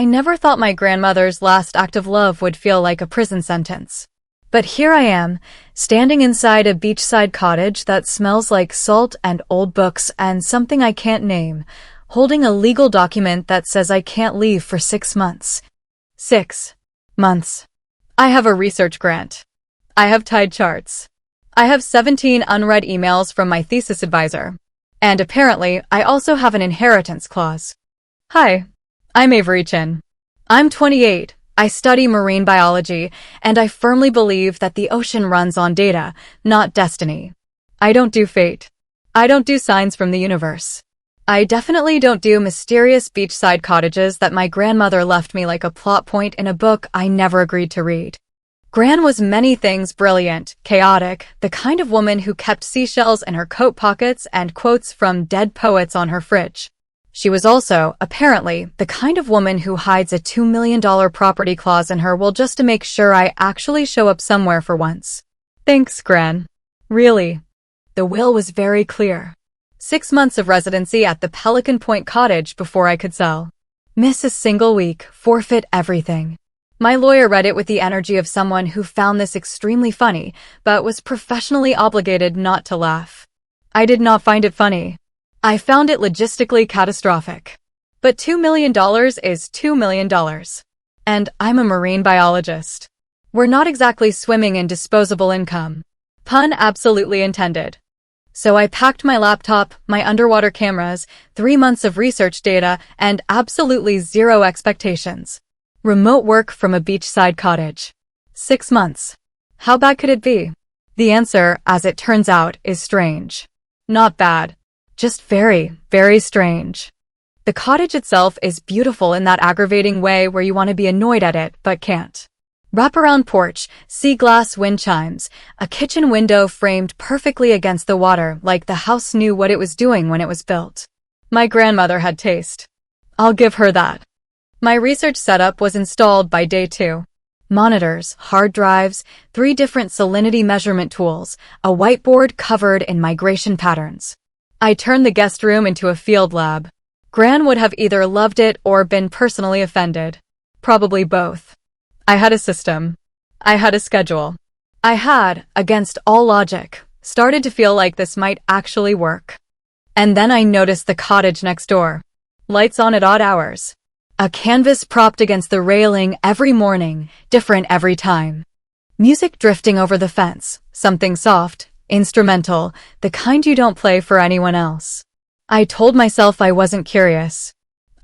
I never thought my grandmother's last act of love would feel like a prison sentence. But here I am, standing inside a beachside cottage that smells like salt and old books and something I can't name, holding a legal document that says I can't leave for 6 months. 6 months. I have a research grant. I have tide charts. I have 17 unread emails from my thesis advisor. And apparently, I also have an inheritance clause. Hi, I'm Avery Chen. I'm 28. I study marine biology, and I firmly believe that the ocean runs on data, not destiny. I don't do fate. I don't do signs from the universe. I definitely don't do mysterious beachside cottages that my grandmother left me like a plot point in a book I never agreed to read. Gran was many things: brilliant, chaotic, the kind of woman who kept seashells in her coat pockets and quotes from dead poets on her fridge. She was also, apparently, the kind of woman who hides a $2 million property clause in her will just to make sure I actually show up somewhere for once. Thanks, Gran. Really. The will was very clear. 6 months of residency at the Pelican Point cottage before I could sell. Miss a single week, forfeit everything. My lawyer read it with the energy of someone who found this extremely funny, but was professionally obligated not to laugh. I did not find it funny. I found it logistically catastrophic. But $2 million is $2 million. And I'm a marine biologist. We're not exactly swimming in disposable income. Pun absolutely intended. So I packed my laptop, my underwater cameras, 3 months of research data, and absolutely zero expectations. Remote work from a beachside cottage. 6 months. How bad could it be? The answer, as it turns out, is strange. Not bad. Just very, very strange. The cottage itself is beautiful in that aggravating way where you want to be annoyed at it, but can't. Wraparound porch, sea glass wind chimes, a kitchen window framed perfectly against the water like the house knew what it was doing when it was built. My grandmother had taste. I'll give her that. My research setup was installed by day 2. Monitors, hard drives, 3 different salinity measurement tools, a whiteboard covered in migration patterns. I turned the guest room into a field lab. Gran would have either loved it or been personally offended. Probably both. I had a system. I had a schedule. I had, against all logic, started to feel like this might actually work. And then I noticed the cottage next door. Lights on at odd hours. A canvas propped against the railing every morning, different every time. Music drifting over the fence, something soft, instrumental, the kind you don't play for anyone else. I told myself I wasn't curious.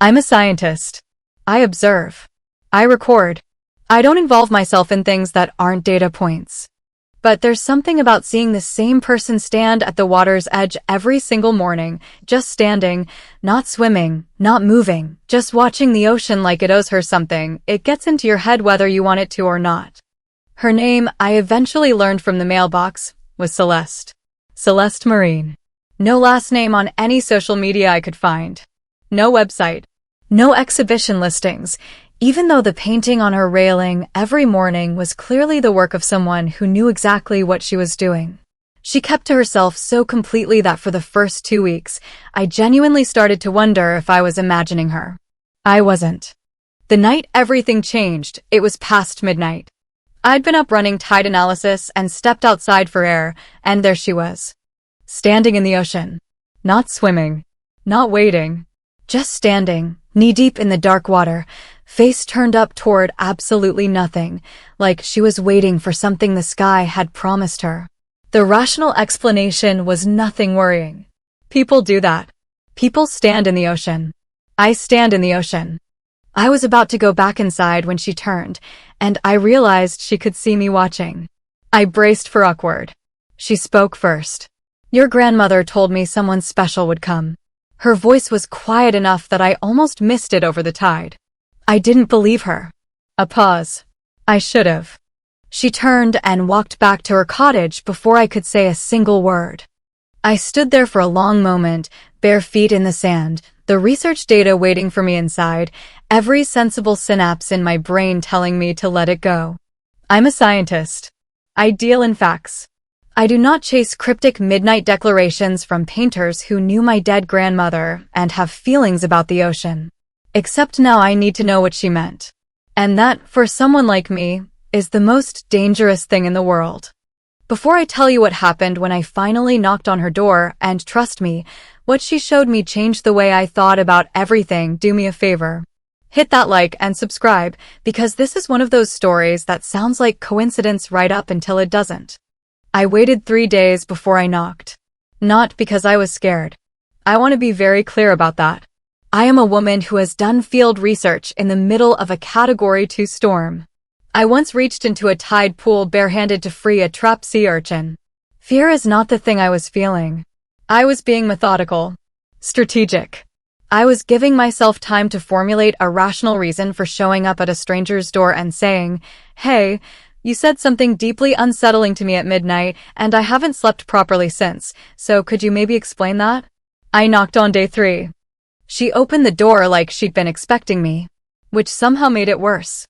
I'm a scientist. I observe. I record. I don't involve myself in things that aren't data points. But there's something about seeing the same person stand at the water's edge every single morning, just standing, not swimming, not moving, just watching the ocean like it owes her something. It gets into your head whether you want it to or not. Her name, I eventually learned from the mailbox, was Celeste. Celeste Marine. No last name on any social media I could find. No website. No exhibition listings, even though the painting on her railing every morning was clearly the work of someone who knew exactly what she was doing. She kept to herself so completely that for the first 2 weeks, I genuinely started to wonder if I was imagining her. I wasn't. The night everything changed, it was past midnight. I'd been up running tide analysis and stepped outside for air, and there she was. Standing in the ocean. Not swimming. Not wading. Just standing, knee-deep in the dark water, face turned up toward absolutely nothing, like she was waiting for something the sky had promised her. The rational explanation was nothing worrying. People do that. People stand in the ocean. I stand in the ocean. I was about to go back inside when she turned, and I realized she could see me watching. I braced for awkward. She spoke first. Your grandmother told me someone special would come. Her voice was quiet enough that I almost missed it over the tide. I didn't believe her. A pause. I should have. She turned and walked back to her cottage before I could say a single word. I stood there for a long moment, bare feet in the sand, the research data waiting for me inside, every sensible synapse in my brain telling me to let it go. I'm a scientist. I deal in facts. I do not chase cryptic midnight declarations from painters who knew my dead grandmother and have feelings about the ocean. Except now I need to know what she meant. And that, for someone like me, is the most dangerous thing in the world. Before I tell you what happened when I finally knocked on her door, and trust me, what she showed me changed the way I thought about everything, do me a favor. Hit that like and subscribe, because this is one of those stories that sounds like coincidence right up until it doesn't. I waited 3 days before I knocked. Not because I was scared. I want to be very clear about that. I am a woman who has done field research in the middle of a Category 2 storm. I once reached into a tide pool barehanded to free a trapped sea urchin. Fear is not the thing I was feeling. I was being methodical. Strategic. I was giving myself time to formulate a rational reason for showing up at a stranger's door and saying, "Hey, you said something deeply unsettling to me at midnight, and I haven't slept properly since, so could you maybe explain that?" I knocked on day 3. She opened the door like she'd been expecting me, which somehow made it worse.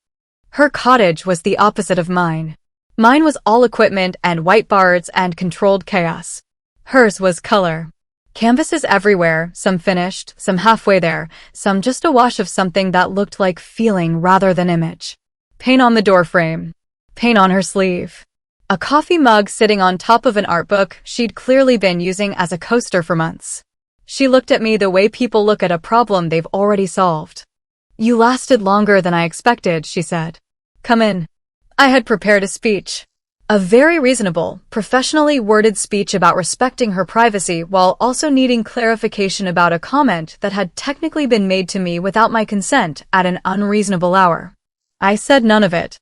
Her cottage was the opposite of mine. Mine was all equipment and whiteboards and controlled chaos. Hers was color. Canvases everywhere, some finished, some halfway there, some just a wash of something that looked like feeling rather than image. Paint on the doorframe. Paint on her sleeve. A coffee mug sitting on top of an art book she'd clearly been using as a coaster for months. She looked at me the way people look at a problem they've already solved. "You lasted longer than I expected," she said. "Come in." I had prepared a speech. A very reasonable, professionally worded speech about respecting her privacy while also needing clarification about a comment that had technically been made to me without my consent at an unreasonable hour. I said none of it.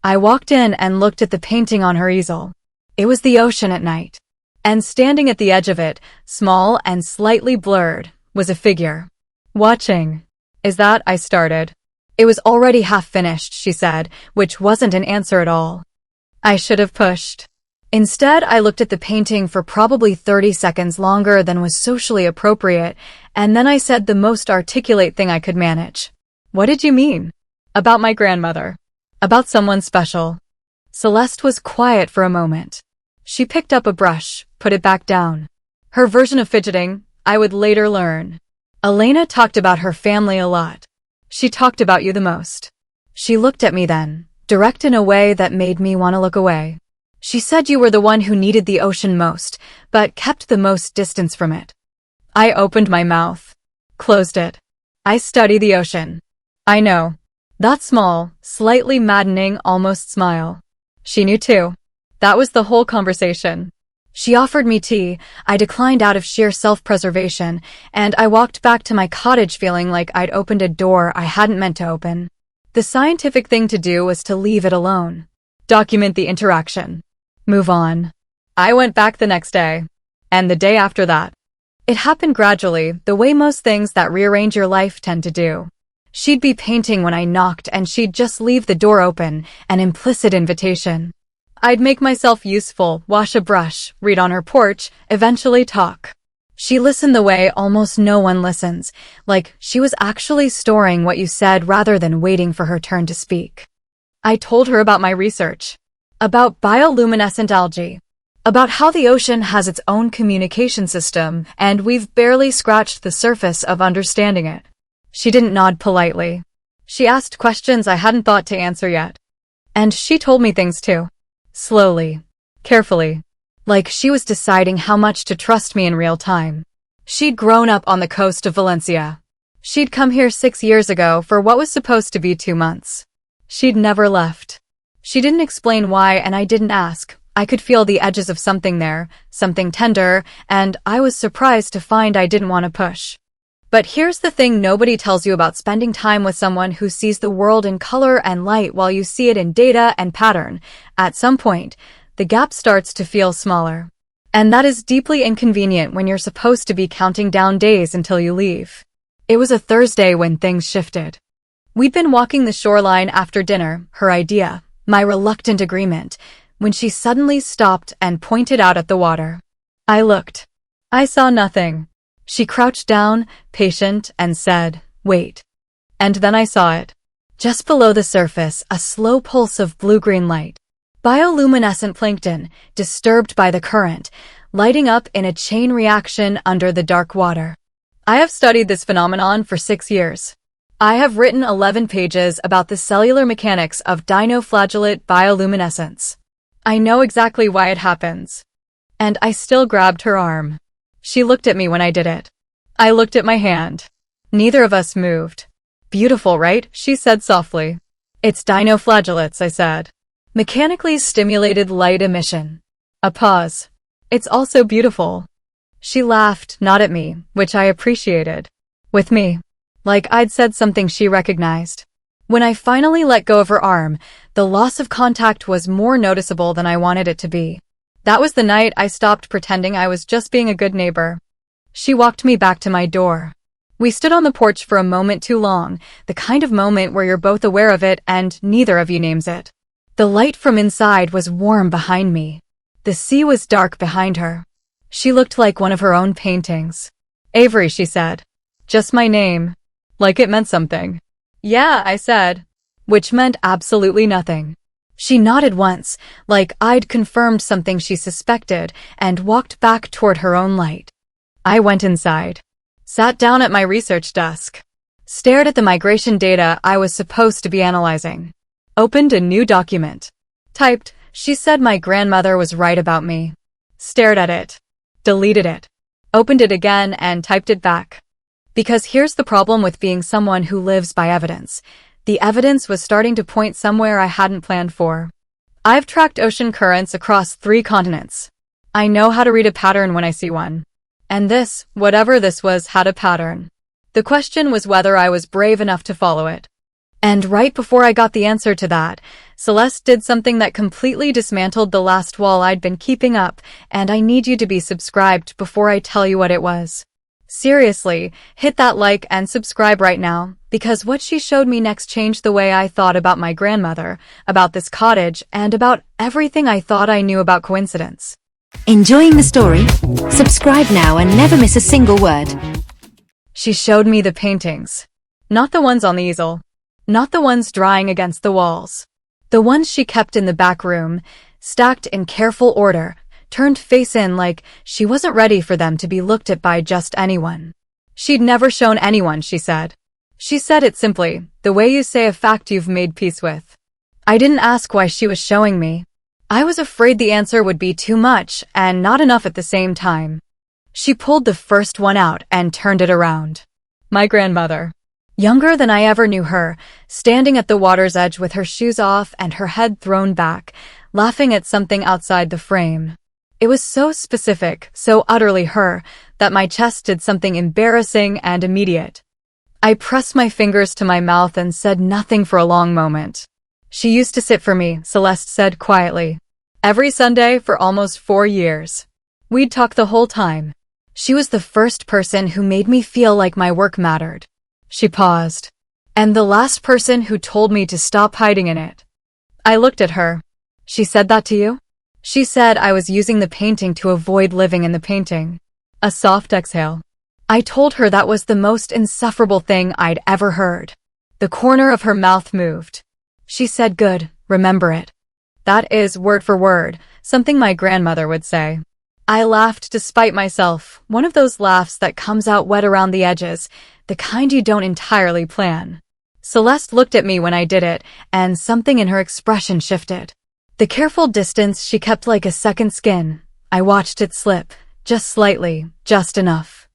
I walked in and looked at the painting on her easel. It was the ocean at night. And standing at the edge of it, small and slightly blurred, was a figure. Watching. "Is that?" I started. "It was already half finished," she said, which wasn't an answer at all. I should have pushed. Instead, I looked at the painting for probably 30 seconds longer than was socially appropriate, and then I said the most articulate thing I could manage. "What did you mean?" "About my grandmother. About someone special." Celeste was quiet for a moment. She picked up a brush, put it back down. Her version of fidgeting, I would later learn. "Elena talked about her family a lot. She talked about you the most." She looked at me then, direct in a way that made me want to look away. "She said you were the one who needed the ocean most, but kept the most distance from it." I opened my mouth. Closed it. "I study the ocean." "I know." That small, slightly maddening, almost smile. She knew too. That was the whole conversation. She offered me tea. I declined out of sheer self-preservation, and I walked back to my cottage feeling like I'd opened a door I hadn't meant to open. The scientific thing to do was to leave it alone. Document the interaction. Move on. I went back the next day. And the day after that. It happened gradually, the way most things that rearrange your life tend to do. She'd be painting when I knocked, and she'd just leave the door open, an implicit invitation. I'd make myself useful, wash a brush, read on her porch, eventually talk. She listened the way almost no one listens, like she was actually storing what you said rather than waiting for her turn to speak. I told her about my research. About bioluminescent algae. About how the ocean has its own communication system, and we've barely scratched the surface of understanding it. She didn't nod politely. She asked questions I hadn't thought to answer yet. And she told me things too. Slowly. Carefully. Like she was deciding how much to trust me in real time. She'd grown up on the coast of Valencia. She'd come here 6 years ago for what was supposed to be 2 months. She'd never left. She didn't explain why, and I didn't ask. I could feel the edges of something there, something tender, and I was surprised to find I didn't want to push. But here's the thing nobody tells you about spending time with someone who sees the world in color and light while you see it in data and pattern. At some point, the gap starts to feel smaller. And that is deeply inconvenient when you're supposed to be counting down days until you leave. It was a Thursday when things shifted. We'd been walking the shoreline after dinner, her idea, my reluctant agreement, when she suddenly stopped and pointed out at the water. I looked. I saw nothing. She crouched down, patient, and said, "Wait." And then I saw it. Just below the surface, a slow pulse of blue-green light. Bioluminescent plankton, disturbed by the current, lighting up in a chain reaction under the dark water. I have studied this phenomenon for 6 years. I have written 11 pages about the cellular mechanics of dinoflagellate bioluminescence. I know exactly why it happens. And I still grabbed her arm. She looked at me when I did it. I looked at my hand. Neither of us moved. Beautiful, right? She said softly. It's dinoflagellates, I said. Mechanically stimulated light emission. A pause. It's also beautiful. She laughed, not at me, which I appreciated. With me. Like I'd said something she recognized. When I finally let go of her arm, the loss of contact was more noticeable than I wanted it to be. That was the night I stopped pretending I was just being a good neighbor. She walked me back to my door. We stood on the porch for a moment too long, the kind of moment where you're both aware of it and neither of you names it. The light from inside was warm behind me. The sea was dark behind her. She looked like one of her own paintings. Avery, she said. Just my name. Like it meant something. Yeah, I said. Which meant absolutely nothing. She nodded once, like I'd confirmed something she suspected, and walked back toward her own light. I went inside. Sat down at my research desk. Stared at the migration data I was supposed to be analyzing. Opened a new document. Typed, she said my grandmother was right about me. Stared at it. Deleted it. Opened it again and typed it back. Because here's the problem with being someone who lives by evidence. The evidence was starting to point somewhere I hadn't planned for. I've tracked ocean currents across 3 continents. I know how to read a pattern when I see one. And this, whatever this was, had a pattern. The question was whether I was brave enough to follow it. And right before I got the answer to that, Celeste did something that completely dismantled the last wall I'd been keeping up, and I need you to be subscribed before I tell you what it was. Seriously, hit that like and subscribe right now, because what she showed me next changed the way I thought about my grandmother, about this cottage, and about everything I thought I knew about coincidence. Enjoying the story? Subscribe now and never miss a single word. She showed me the paintings. Not the ones on the easel. Not the ones drying against the walls. The ones she kept in the back room, stacked in careful order, turned face in like she wasn't ready for them to be looked at by just anyone. She'd never shown anyone, she said. She said it simply, the way you say a fact you've made peace with. I didn't ask why she was showing me. I was afraid the answer would be too much and not enough at the same time. She pulled the first one out and turned it around. My grandmother. Younger than I ever knew her, standing at the water's edge with her shoes off and her head thrown back, laughing at something outside the frame. It was so specific, so utterly her, that my chest did something embarrassing and immediate. I pressed my fingers to my mouth and said nothing for a long moment. She used to sit for me, Celeste said quietly. Every Sunday for almost 4 years. We'd talk the whole time. She was the first person who made me feel like my work mattered. She paused. And the last person who told me to stop hiding in it. I looked at her. She said that to you? She said I was using the painting to avoid living in the painting. A soft exhale. I told her that was the most insufferable thing I'd ever heard. The corner of her mouth moved. She said, good, remember it. That is, word for word, something my grandmother would say. I laughed despite myself, one of those laughs that comes out wet around the edges, the kind you don't entirely plan. Celeste looked at me when I did it, and something in her expression shifted. The careful distance she kept like a second skin. I watched it slip, just slightly, just enough.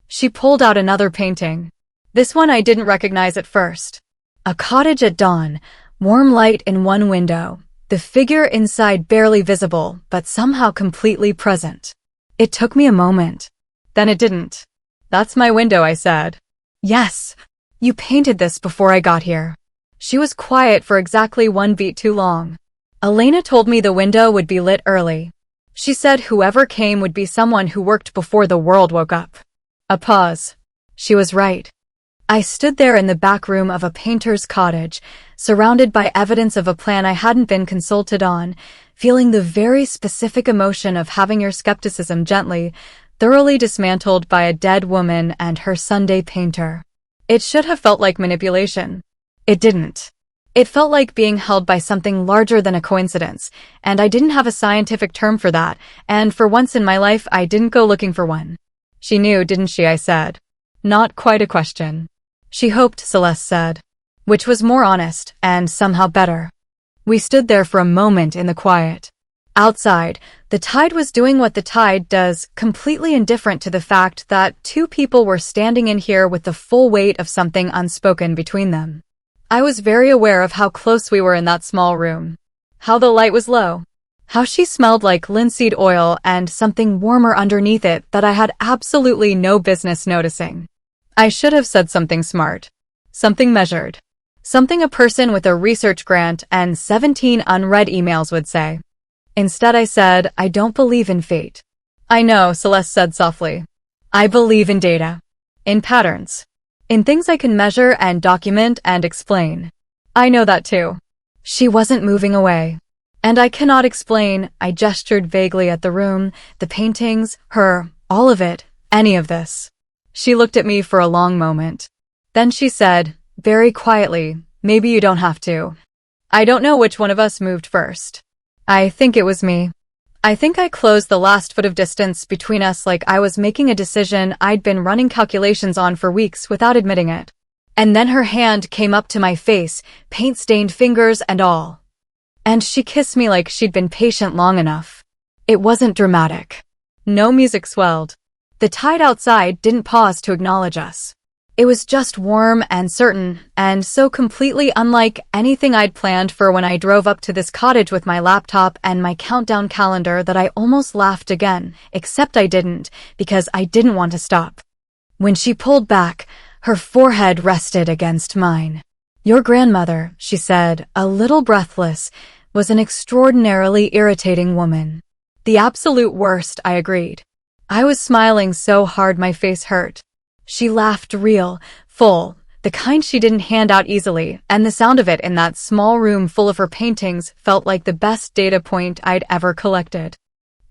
She pulled out another painting. This one I didn't recognize at first. A cottage at dawn, warm light in one window, the figure inside barely visible, but somehow completely present. It took me a moment. Then it didn't. That's my window, I said. Yes. You painted this before I got here. She was quiet for exactly 1 beat too long. Elena told me the window would be lit early. She said whoever came would be someone who worked before the world woke up. A pause. She was right. I stood there in the back room of a painter's cottage, surrounded by evidence of a plan I hadn't been consulted on, feeling the very specific emotion of having your skepticism gently, thoroughly dismantled by a dead woman and her Sunday painter. It should have felt like manipulation. It didn't. It felt like being held by something larger than a coincidence, and I didn't have a scientific term for that, and for once in my life I didn't go looking for one. She knew, didn't she, I said. Not quite a question. She hoped, Celeste said, which was more honest and somehow better. We stood there for a moment in the quiet. Outside, the tide was doing what the tide does, completely indifferent to the fact that two people were standing in here with the full weight of something unspoken between them. I was very aware of how close we were in that small room. How the light was low. How she smelled like linseed oil and something warmer underneath it that I had absolutely no business noticing. I should have said something smart. Something measured. Something a person with a research grant and 17 unread emails would say. Instead I said, I don't believe in fate. I know, Celeste said softly. I believe in data. In patterns. In things I can measure and document and explain. I know that too. She wasn't moving away. And I cannot explain, I gestured vaguely at the room, the paintings, her, all of it, any of this. She looked at me for a long moment. Then she said, very quietly, maybe you don't have to. I don't know which one of us moved first. I think it was me. I think I closed the last foot of distance between us like I was making a decision I'd been running calculations on for weeks without admitting it. And then her hand came up to my face, paint-stained fingers and all. And she kissed me like she'd been patient long enough. It wasn't dramatic. No music swelled. The tide outside didn't pause to acknowledge us. It was just warm and certain, and so completely unlike anything I'd planned for when I drove up to this cottage with my laptop and my countdown calendar that I almost laughed again, except I didn't, because I didn't want to stop. When she pulled back, her forehead rested against mine. Your grandmother, she said, a little breathless, was an extraordinarily irritating woman. The absolute worst, I agreed. I was smiling so hard my face hurt. She laughed real, full, the kind she didn't hand out easily, and the sound of it in that small room full of her paintings felt like the best data point I'd ever collected.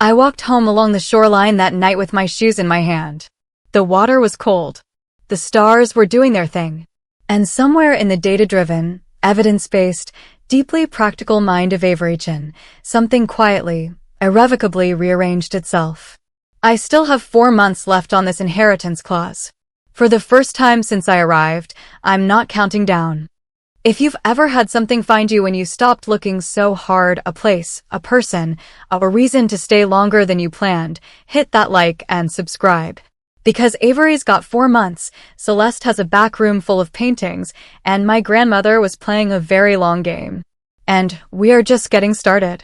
I walked home along the shoreline that night with my shoes in my hand. The water was cold. The stars were doing their thing. And somewhere in the data-driven, evidence-based, deeply practical mind of Avery Chen, something quietly, irrevocably rearranged itself. I still have 4 months left on this inheritance clause. For the first time since I arrived, I'm not counting down. If you've ever had something find you when you stopped looking so hard, a place, a person, a reason to stay longer than you planned, hit that like and subscribe. Because Avery's got 4 months, Celeste has a back room full of paintings, and my grandmother was playing a very long game. And we are just getting started.